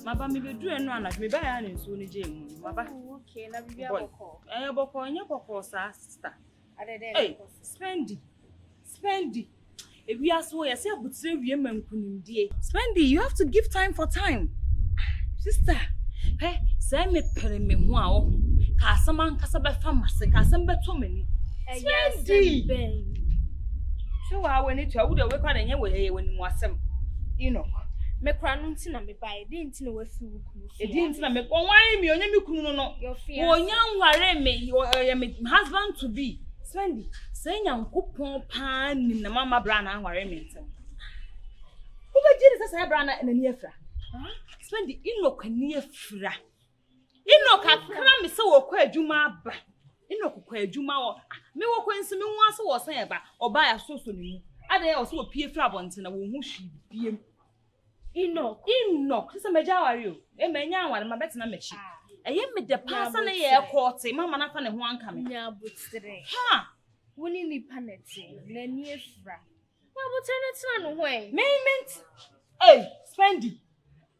Maba me be do eno ana me ba ya na nso ni je mu. Maba. Okay, na bibia boko. Boko nya boko sa sister. Adede. Hey, Spendy. If you ask why I say abutire wie mankunimdie. Spendy, you have to give time for time. Sister, hey, say me pere me ho a wo. Ka asama nkasa be fa mase, ka asam be to mani. Spendy. So wa we need to wo de we kwa na nya we wani mu asem. Enock. Me kra no nti na me bae, di nti na wafi wo kunu. E di nti na me onwan mi onya mi kunu no. Onya nware me husband to be. Spendy, say nyankopon pa ni na mama bra na nware me ntem. Wo be jiri say bra na ni afra. Spendy Enock ni afra. Enock akra me se wo kwa adwuma aba. Enock kwa adwuma wo. Me wo kwansi me hu ase wo san e ba. Oba ya soso ni mu. Ade o se wo pie fra bonte na wo hu hwi biem. Enock, say meja ware o. E menya anware ma betina mechi. Eye me de pasa na ye court, mama na fa ne ho anka me. Nya butire. Ha! Woni ni paneti, na ni efra. Nya butire na tina no ho e. Mint. Hey, Spendy.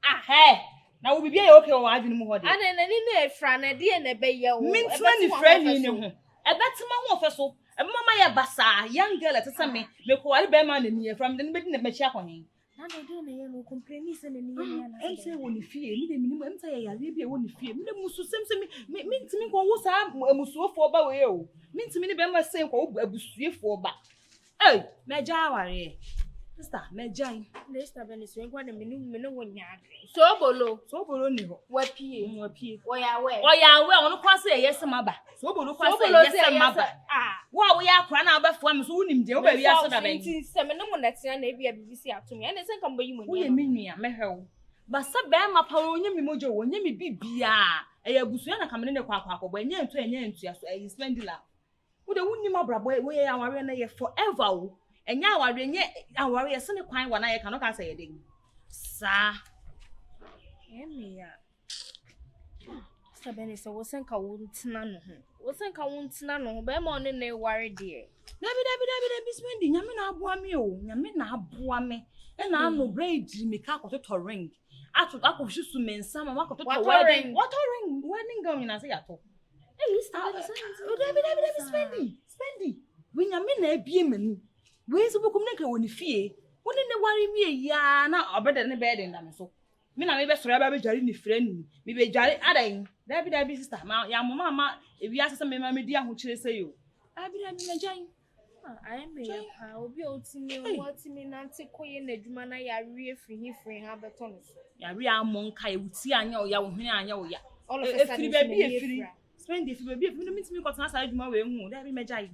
Hey. Na wo bibia ye okay o adwene mu ho de. Ana na ni na efra na de na be ye wo. Mint man ni friend ni ho. E betima ho fe so. E mama ye basa, young girl atesa me ko wale be man ni efra me be di na mechi akɔhen. Na do na ye no compromise na ni ye na. Em say woni fie, mi de minimum em say ya bia woni fie. Mi de musu sem me ntimi ko wo sa amusuofo ba we o. Mi ntimi ni be ma say ko abusuefo ba. Hey, meja aware. Sister, meja. Sister Bernice, we na me no wonya adre. Sobolo ni ho. Wapie. Oyawe Ono kwa say yes maba. Sobolo kwa say yes maba. Wo ya akra na abafo am so wonim de wo ba wi aso da ben. Se me no mo na tia na e bia BBC atom. Ya na se nka mba yi mo ni. Wo ye menua mehwe. Ba sa be ma pa onye mi mojo wo nye mi bibia. E ya busu ya na kamene ne kwa akọbọ enye ntu aso e Spendy Love. Wo de wonim abrabo wo ye aware na ye forever wo. Enye aware nye aware ye se ne kwan wa na ye ka no ka say ye den. Sa. Emiya. Bernice, wo senka wo ntina no ho. Wo senka wo ntina no ho. Be ma one na ware de. Dabi Spendy nyame na aboa me o. Nyame na aboa me. E na no braid me ka akoto ring. Akofhwe su mensa ma akoto wedding. What ring? Wedding gown na say yato. Hey, Spendy. We nyame na abie mani. We so bokum na ka woni fie. Woni ne ware wie ya na obede ne bed ndam so. Me na me be soro ba be jare ni friend me be jare adan. Dabi sister ma ya mama ewi asese me ma me di ahokire say yo. Dabi me jan. I am here pa obi otimi na ntekoye na adwuma na ya rie free ha beto no so. Ya rie amon kai wuti anya o ya wo hwene anya wo ya. All of a sudden efiri Spendy efiri baby efiri me ntimi kotena sa adwuma we hu. Dabi me jan.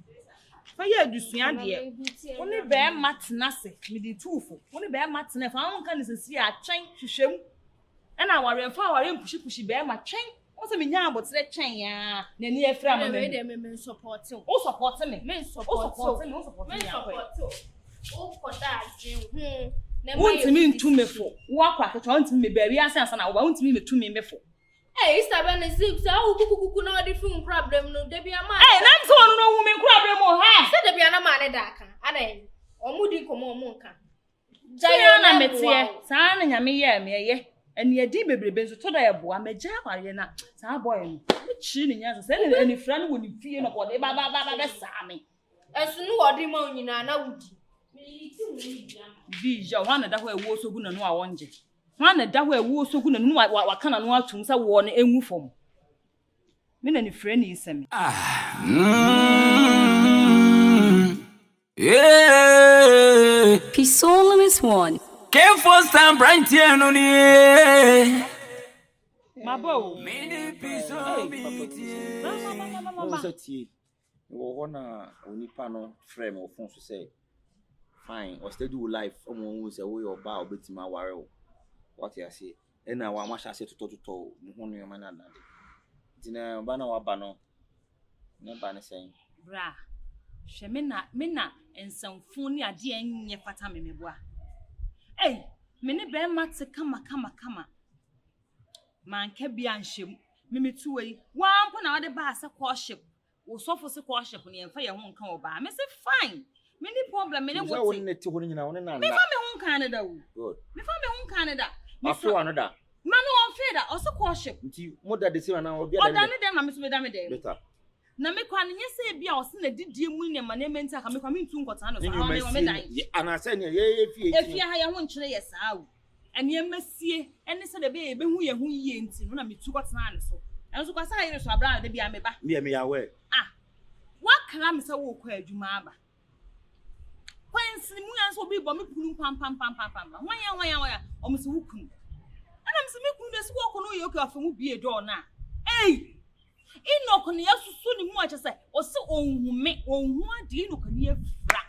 Fa ye adusua de. Woni be matena se me di tuufo. Woni be matena fa won kan sesi a twen hwehwem. Na ware fa ware mpushi be ma twen. What's me nya abotre twen ya na ni afra ma me. Me support you. O support me. Me support me. O koda adwen na ma ntimi ntume fo. Wo akwa keto ntimi me ba wi asansa na wo ba ntimi me tumi me fo. Hey, Sister Bernice, say how kuku na the film problem no dey be a man. Hey, na so no no woman problem o ha. Say dey be na man da kan. Adan. Omudi komo omo nka. Jaya na metie. Sa na nyame ye me ye. Eni edi bebrebe nso to da ye boa meja kware na. Sa boy no. Chi ni nya say eni fra no woni fie no ko de ba be sa me. Esu no wodi ma onyina na wudi. Bi ja wana da ho ewo sogu na no a wonje. Wana da ho ewo sogu na no wa kana no atum sa wo no enwu fom. Me na ni fra ni isem. Yeah. Peace all is one. Came for some bright here no ni. Mabo. Many peace all be. Mama. Wo hona onipa no frame o fon so say fine or stay do life omo won say wo your ba obetima ware o. What you say? E na wa ma sha say to mo ho no ma na na de. Dina ba na wa ba no. Na ba ne say. Bra. Hwe me na ensamfo ni ade enye fata me meboa. Hey, me ne be mate kama. Man ka bia nhyem. Me metu wei. Wampo na wode ba ase courtship. Wo sofo se courtship ne emfa ye ho nka wo ba. Me say fine. Me ni problem me ne wote. So woni ne ti ho nyina woni na. Me fa me ho nka ne da wo. Good. Me fa me ho nka ne da. Afi wa no da. Ma no afraid that also courtship. Mother the same now. Or done it, then I'm Miss Madame. Better. Na me kwa nye se bia o se na didie mu ne management aka me kwa me ntu nkota no so and I said efia ha ye ho nkyere ye saa o ene masie ene se de be hu ye hu yie nti no na me tu kota na so enso kwa sa ye so abra de bia me ba me yawe wa kra me se wo kwa adwuma aba kwansi mu yan so bi bo me punu pam wan o me se wo kunu ana me se me kunu de se wo kono ye kwa famu bie do na Enock ne yasusu ni mu acha say o se onhume onhu ade Enock ne afra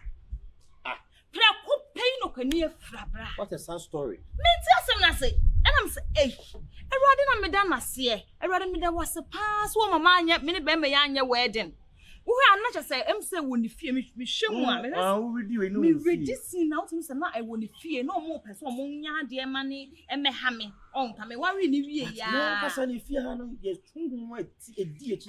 pra ko pe Enock ne afra bra. What a sad story. Me ti asem na say and am say Erade na me da na se Erade me da wase pass wo mama anya me ne be me ya anya wedding wo hwe anacha say em say woni fie me hwemu a me me ready sin na utim say na I woni fie no mo person mo nya ade ma ne eme ha me on ka me worry ni wie ya no ka say ni fie ha no ye tunhu ma edi e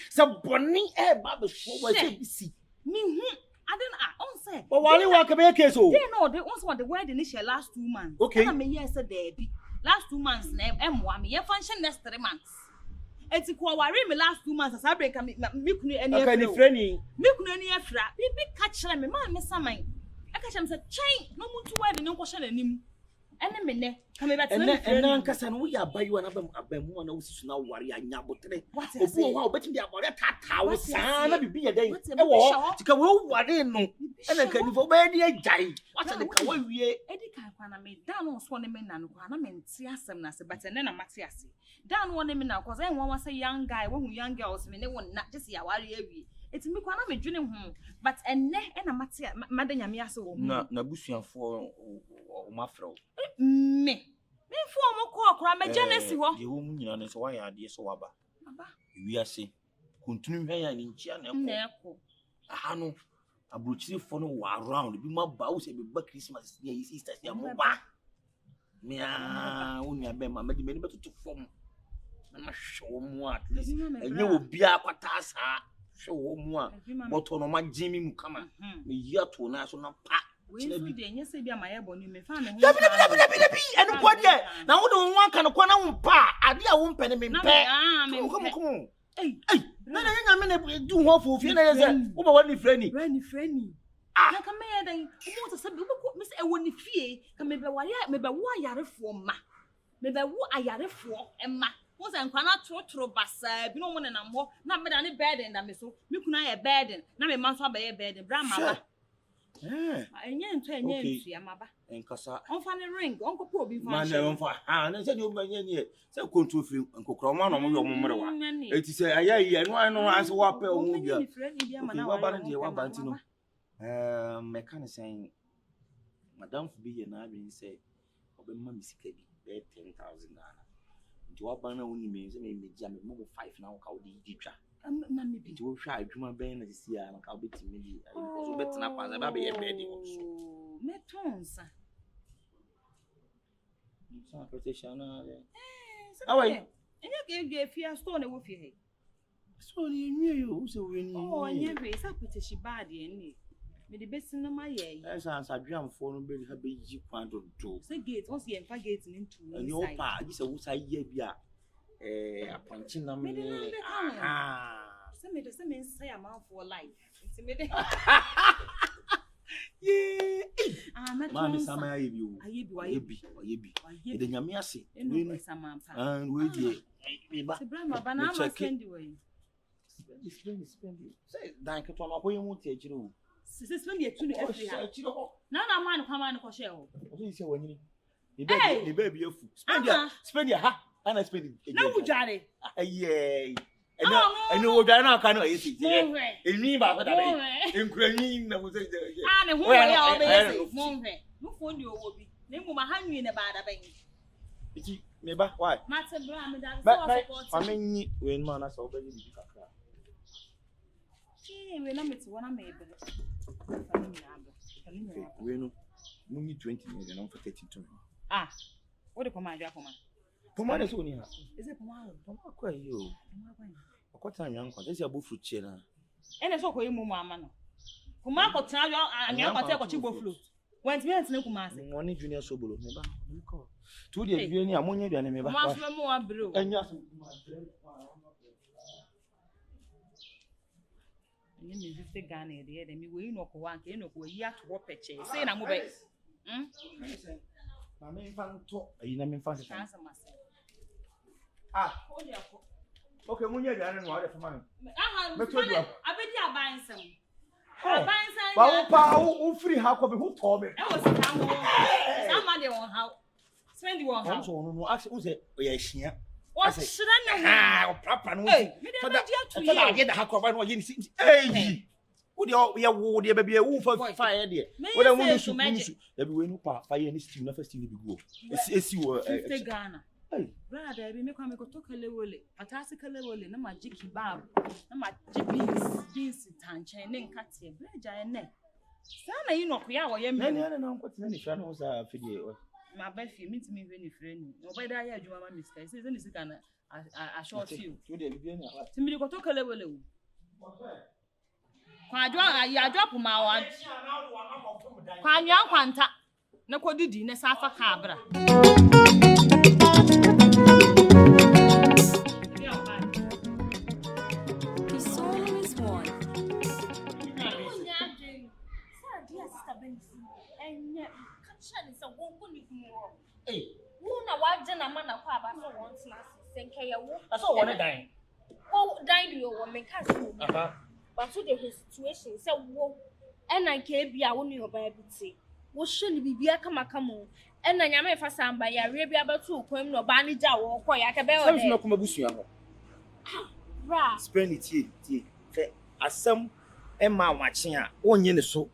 say bonni e ba be so wa say bisi me hu I don't on say but wali wa ka be case o they know they once want the wedding is your last 2 months okay na me yes say there be last 2 months na emwa me ye function next 3 months eti ko wari me last 2 months as I break me kunu eni afra me kunu eni afra bi ka kire me ma me saman aka kire me say chain no muntu wedding nko hye nanim ene me ne ka me betre ene ankasa no ya bayu na abamu na wosisu na wari anya botere obu wa obetimi abore tata wo sana bibi ye den e wo tika wo wari no ene ka nifo ba di ajai wata de ka wa wie edi ka kwa na me dan no so ne me na no kwa na me nti asem na se but ene na mate ase dan no ne me na cause en won say young guy wo hu young girls me ne won na just ya wari awie eti me kwa na me dwene hu but ene na mate madanya me ase wo na busuafo o mafro me fo mo ko akra me genesi ho ye wo mu nyina ne so wa ya ade so waba wi ase kontinu hwan ya ni nchia na ko aha no abrochiri fo no wa around bi ma ba wo se be ba Christmas ya Easter ya mo ba mia woni abe ma me di me betutu fom na show mu at least enye obi akwata sa show mu a boto no ma jimi mu kama me yi ato na so na pa we so de enye se bia ma ye bonu me fa me ho dabi enu kwa de na wo de won aka no kwa na wo pa ade a wo mpe ne me mpe kom na nya me na du ho fo fie na ye se wo ba wani freni na ka me ye den mo to se bi ko me se e woni fie ka me be wo ayarefo ma me be wo ayarefo ma wo se nkwa na trotro basa bi no mo ne na mo na me da ne burden da me so me kuna ye burden na me man so ba ye burden bra ma ba enye nto enye ntua maba enkasa onfa ne ring onko po obi fa man onfa ha na se ni obi anye ni se control free nkokoro ma no mo yo mo mrewa eti se aya yi eno anu ase wa pe o mu bia wa ba ne wa ba ntino me kan say madam fu bi ye na adwen se obe ma misika bi be 10,000 naira nti wa ba na woni me se me meji am mo 5 na wo ka wo di twa na me bi wo hwa adwuma ben na sisi a na ka obetimi di so betena kwanza ba be ye bedi wo so me tonsa confrontation na awai enye ke gbe fia store na wo fie he so ni nwie yo so we ni nye be sa petition bad ye ni me de besin na ma ye esa ansa dwamfo no be ha be yi kwan do say gate once ye mfa gate ni ntu ni yo pa ji se wo sa ye bia aponchi na me se me say am for life it's me de mami sama ya yebi o de nyame ase we no sama pa we die me ba se brama bana ma Spendy we Spendy say dan ke to no akoye mu ti agire o se Spendy etu no every ha na man kwa man ko share o so ise wanyini ni baby afu Spendy ha ana Spendy na wujare aye eno wo dwa na aka no yesi enwi ba fa da be enkranyi na mo se ne ho ya obesi mo hwe no fo ni owo bi na mu ma hanwi ne ba da ben iki me ba why mate bra me da so support fa menyi we no na so obayi bi kakra we na meti wona me ebe fa ni abra we no munyi 20 million na for 32 what the command ya command pomade so ni ha is it pomade kwa yo akota anyan kwa sesi abofu che na ene so ko yimu mu ama no pomade ko tan yo anyan kwa te ko chi boflo Want me to Kumasi? Money junior Sobolo. Two days, you need a money than me. Once more, bro. And yes, you 50 Ghana, dear, then we know one, you know, we have to work picture. Say, I'm moving. I mean, talk. You know, fancy. Okay, when you're done, what if money? I bet you are buying some. Well, free how come who told me? I was somebody on how. Spendy one house. No, actually, was it? Yes, yeah. What should I know? Papa, no, I get the hack of one. Hey, would you be a baby a wolf of fire, dear? What I want to mention, everywhere no part, fire any steam, never steal the go. It's you were a Ghana. Brother, we make a talk a level, a classical level, no magic bab, no magic beans, tanch, and then cut your bridge and neck. Sana, you know, we are many what's many channels are for you. My best you meet me very friendly. Nobody I had you, my mistake. Isn't it a short few? To me, you go talk a level. I drop my one. Quan young quanta. No, what did you, Safa Cabra? Hey, who know what gentleman of Papa wants to send Kaya? I saw one dying. Oh, dying your woman castle. But to the situation, so woe, and I can't be a woman of baby. What should be a come and I am a son by a Arabia about 2 quim or Barney Jow or Quayacabel. No, come a Ra, spend it, as some Emma watching her own in the soul.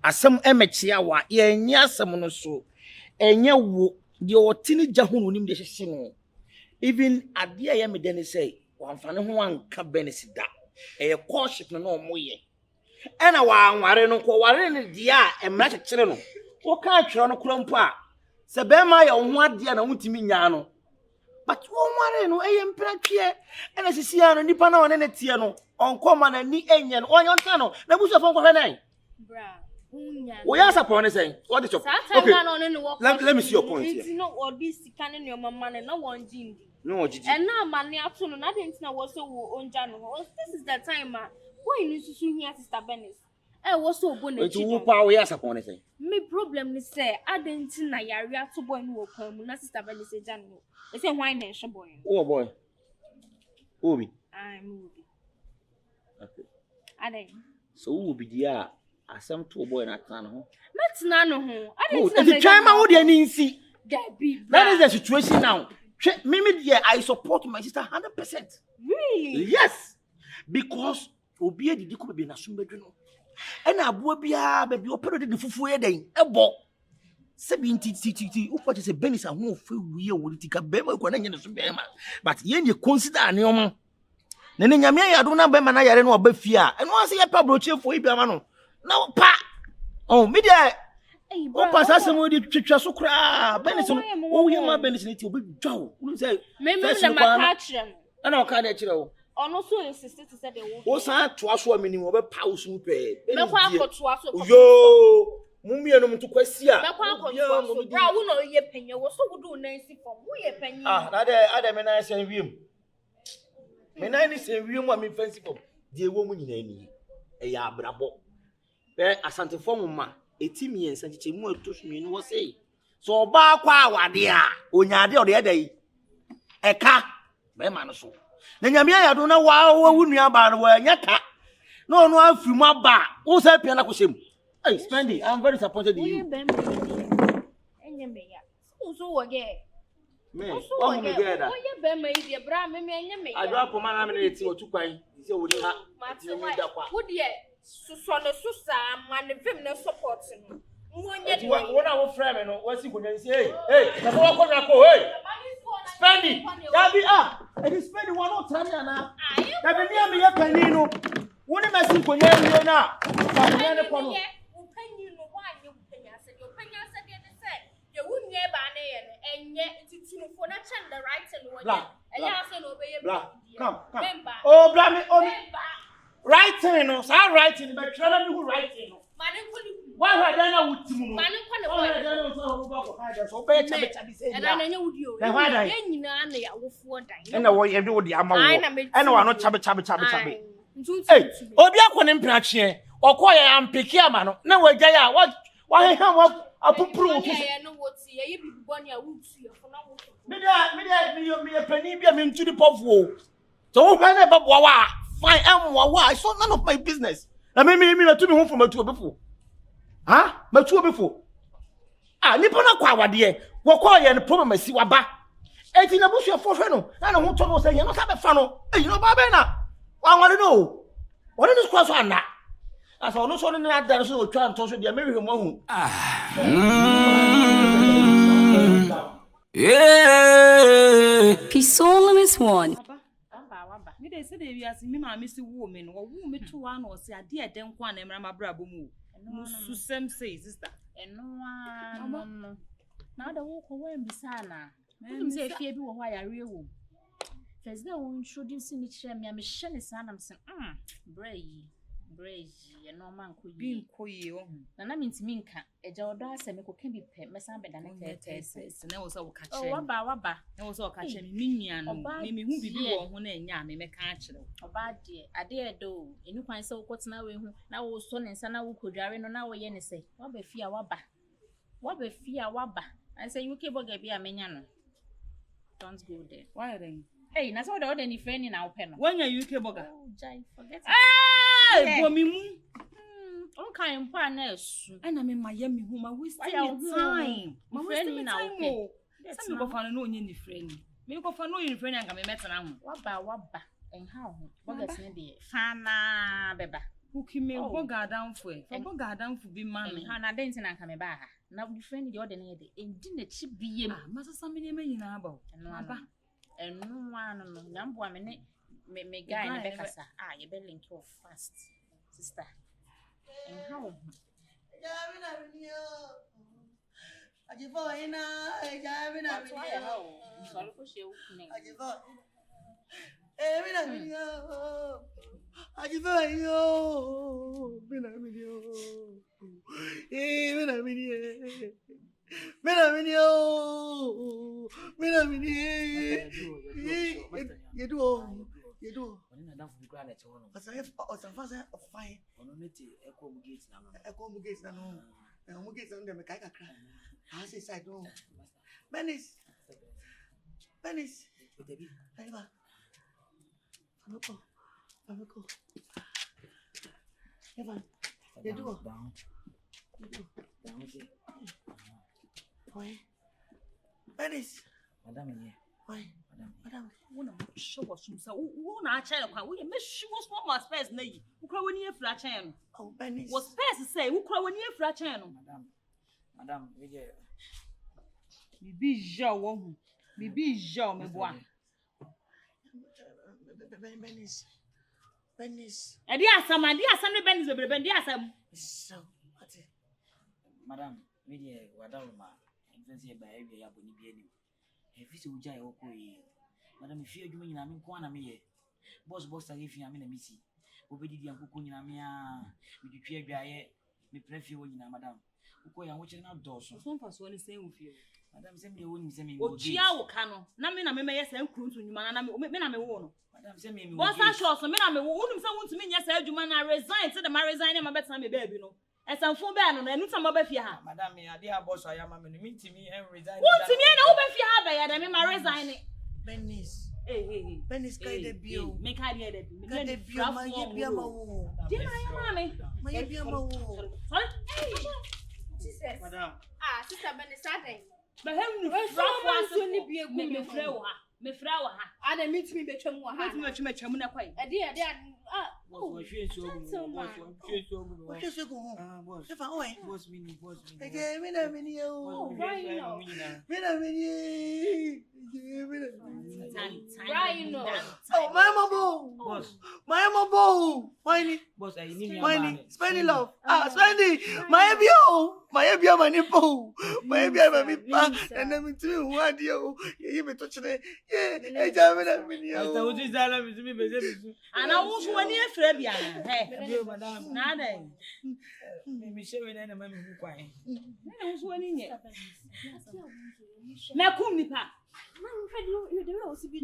Asam emechia wa ye nya asam no so enye wo de otini jahunu nim de hyehye no even ade ya me de ne say wamfa ne ho anka Bernice da courtship no mo ye ena wa anware no ko ware ne dia emra kyekere no wo ka twere no krompo a se be ma ya ho ade na wutimi nya no but wo ware no mpra twie ena sisi ya no nipa na wone ne tie no onkoma na ni enye no onye onta no na busu afon ko hwe bra. We are supposed saying, what is your okay? Let me see your point here. You know, or this canning your mamma and no one Jindi. No, Gigi. And now, money afternoon, I didn't know what so on January. This is the time, why you need to see here, Sister Bernice. I was so born to whoop our yes upon anything. My problem is, say, I didn't know I react to boy who come, Sister Bernice January. It's a wine and boy. Oh, boy. Obi. I'm moving. Okay. I didn't. So, who will be the asam to boy na tan ho metina no ho I didn't say the time wo de ni nsi that is the situation now me there I support my sister 100%. Really? Yes, because obi edidi ko be na sumbedwe no e na abo bia ba bi opero de fufu ye den ebo 70 uko je se Bernice ho fe wiye wo tika be ma ko na nye ne so be ma but ye ne consider ne omo ne ne nyame ya do na be ma na yare no oba fi a eno ase ye pa brochefo ibi ama no now, pa. Oh, me there. Oh, pass us some of the pictures so cry. Bernice, oh, you my Bernice, it will be Joe. Who say, maybe the catching. I know, can't let you know. Also, insisted to say the word. What's that to us? One minute over pause who pay. No, yo, Mummy, and to question. No, Brown, no, ye penny was so good, Nancy for we a penny. Ah, other men I say, him. When I say, we want me fancy for dear woman in any. A brabo. Asante form ma etimi en sanchiche mu etoshumi ni wo sei so ba kwa awade a onyade o de dai eka be ma no so na nyame ya do na wa wunua ba no wa nyaka no no afiri mu aba wo say pia na ko shem. Hey Spendy, I'm very disappointed in you. Enye me ya so wo ge me o me ge da o ye be me ide bra me enye me ya adwa ko ma na me na eti otukwan se wo ni ha me da kwa wo de so no so sa man vim na support no wonye de wona wo frame no wasi ko nyan say hey na wo ko na ko hey Spendy dabi e di Spendy one no tani ana dabi ni am ye pani no woni masi ko nyan ni na fa nyan ne ko no pani no wa nye panya se de say ye wonye ba na ye no enye titunu fo na chen the right and wo enye ase no be ye come oh bla me oh writing no sa writing but try na me who writing no mane ko ni Why had I with you? Man, so pay chabi say. and I know you. Then why die? And I want you do the amount. I know I'm not chabi. Hey, Obi akwonim pinachie. Okoye am pikia ma no. Na we gya ya why ham apupuru. Me penny be me to the pofwo. So when I baba fine am wa it's none of my business. Na me to me home from atu before. Huh? Matu before. Ah, nipa na kwa wade. Wo koye no problem asi waba. Enti na busu afo hwe no. Na ho to no say ye no sabe fa no. Eh, no ba be na. Wanware no. Wone no skwa so ana. Asa ono so no na da so otwa nto so dia mehwe mo hu. Yeah. Peace all is one. Me dey say dey wiase me ma me si wo me no wo me to wa no say ade eden kwa na emra mabra bomu musu sem say sister eno no na da wo ko wa mbisa na me say fie bi wo ho ayare wo first day won introduce ni kire me me hye ne sa na me say bray eno man ko bi nko yi o na mintimi nka eja odo aseme ko kan bi pe mesa beda na tete na wo so wo ka kire waba na wo so wo ka kire me nua no me hu bibi wo ho na enya me ka kire oba de ade edo enu kwan se wo kotena we hu na wo so ne nsa na wo kodware no na wo ye ne se waba fie a waba I say UK boga bi amenya no don't go there why then hey na so the order ni friend na wo pe no when you UK boga jai forget eh bo mi mu on kan mpa na esu ana me ma ye me hu ma waste time ma friend na wo pe say me go fa no onye ni friend me go fa no onye ni friend anga me metena ho waba enha ho boga tene de fana beba ukime boga adamfo boga adamfo bi ma me ha na den tena nka me ba ha na wo friend de order na ye de endi na chi biem masasa me ne ma nyina aba enu anu no nyambo amene me guy na be kasa ye be link you fast sister and how Ajivo ina javina video. Sorry for she opening. Ajivo. Mina video. Ajivo yo. Mina video. Mina video. Mina video. You do. When na fu gra na che wono. Asa if fast of fine. Ono neti echo gate na no. Echo gate na no. Mo gate na dem kai kakra. I say side no. Bernice. Otebi. Aiba. Ameko. Evan. You do. Down. Oi. Bernice. Madam here. Oi. Madam. wona show us so wo na acha kwa wo ye me show small my space na yi wo kra woni afra acha no Oh Bernice. wo space say wo kra woni afra acha no Madam we je bibi ja wo hu bibi ja me boa Bernice. edi asam no Bernice bebre ndi asam So ati. Madam we je wadaloma mfensi ba ewie ya boni bi ani efisi uja e okoyi madam fi adwuma nyina me nko ana me ye boss agefi ame na misi obedidi ankoko nyina me a medutwi adwaye me prefi wo nyina madam ukoya wo kire na doso so mfa so ni say wo fie madam se me woni se me o chia wo ka no na me meye say nkuruntu nyuma na me na me wo no madam se me boss asho so me na me wo wonum se wontumi nya say adwuma na resign se de ma resign na ma betena me baby no esanfo be ano na enu tam ba fie ha madam me ade a boss ayama me no mintimi en resign wontumi na wo ba fie ha ba ya de me ma resign Bernice. Hey. Bernice kai de bio. Me ka de bi. Kai de bio ma ye bia ma wo. Di na ya mama. Ma ye bia ma wo. Hey Jesus madam sister Bernice aden Ba hem nu frafo so ni bi egu me frɛ wo ha ana mitimi betwam wo ha mitimi twam na kwai ade boss wa hwe nso ogu What is you go? boss If I oi. boss mini Okay, mina yo. Mina. Right, no. Oh, my mama. My mobile. Whiny. Boss, I need Spendy Love. Spendy. My bio. My nipple. My nipa. And then to one deal. You may touch it. Yeah. I don't know. And I won't go near Frebia. Hey, madam. Nada. Maybe showing any mammy who crying. I was winning it. Nakumnipa.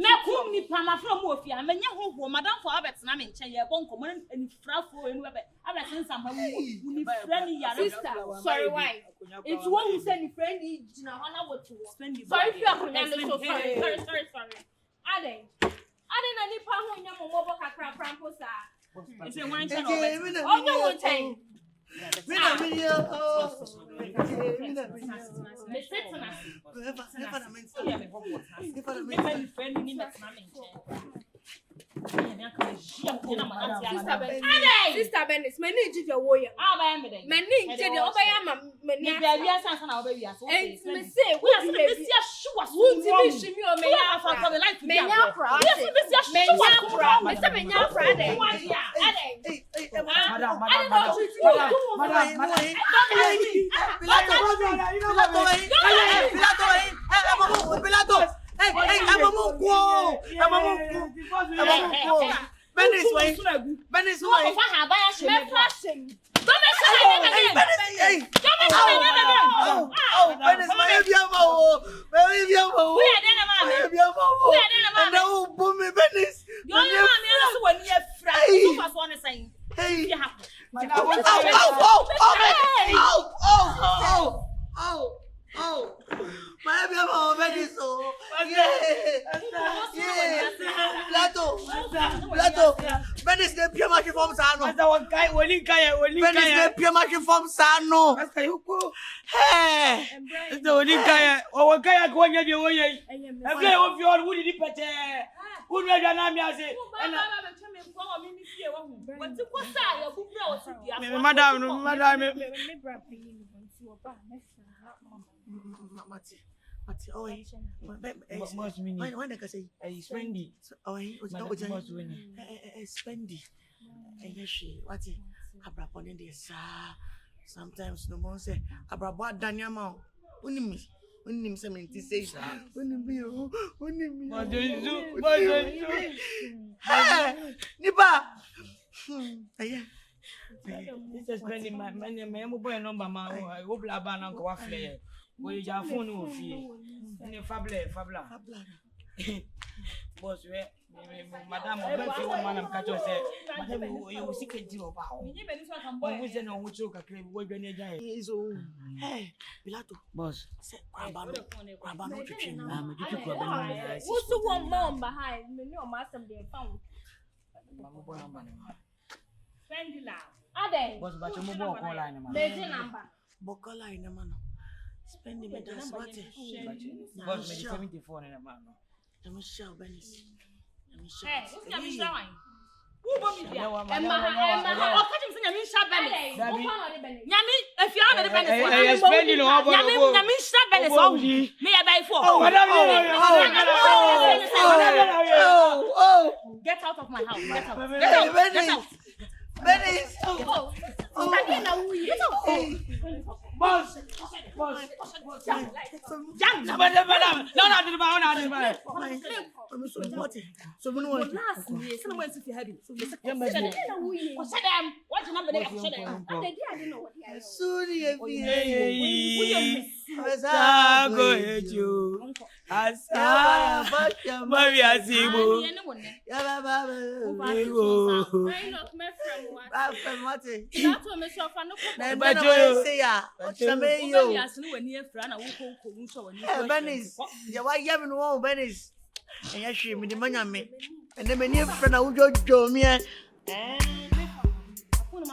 Nakumnipa, my from Wofia, and your home, Madame for Abbott's name in Chaya, Bonko, and Frafo and Webber. I'm at some friendly sister. Sorry, why? It's one who said friendly, Jana, what to spend. Sorry if you are sorry. Ade. Any pound on your mobile cramposa. It's a wine channel. Oh, no one time. Sister Bernice, my need you warrior. My need you the Obayama. Many say, what is this? Bernice, Pilato, Bernice, the pure market from Sano. That's one guy, Bernice, the pure market from Sano. That's you go. Hey, the only guy, or guy going at your way. I play off your woody pete. Who read an army? I say, Madam, Mati, oh, when I can say, Spendy. Oh, Spendy. And yes, she, what it? Abrapon in this, sometimes no more say, Abrabot Danyama, unim semen to say, Nipa. This is spending my money, my mobile number, my hope Laban and flair. Where you have phone of you, and your fabula. Boss, Madame, I'm catching, Madame, you will seek a deal of power. When we send on which you can claim, we're going to die. Hey, Pilato, boss, say, what's the one mom behind? No, master, they found. Spendy Love. Ade. Boss, but your mobile call line, Bocola in a man. Spendy me that's what it. Boss, 74 in a man. I'm sure, Bernice. Hey, who's your showing? Who bought me there? Emma. Oh, catch him saying, Yami Shabelle. Yami, if you are the Bernice, Spendy Love. Yami Shabelle. Me, I buy four. Get out of my house. Get out. Get out. Bernice. Boss. Bernice, you are having one Bernice. And yes, she me the money me. And then many friend I would go me. Phone,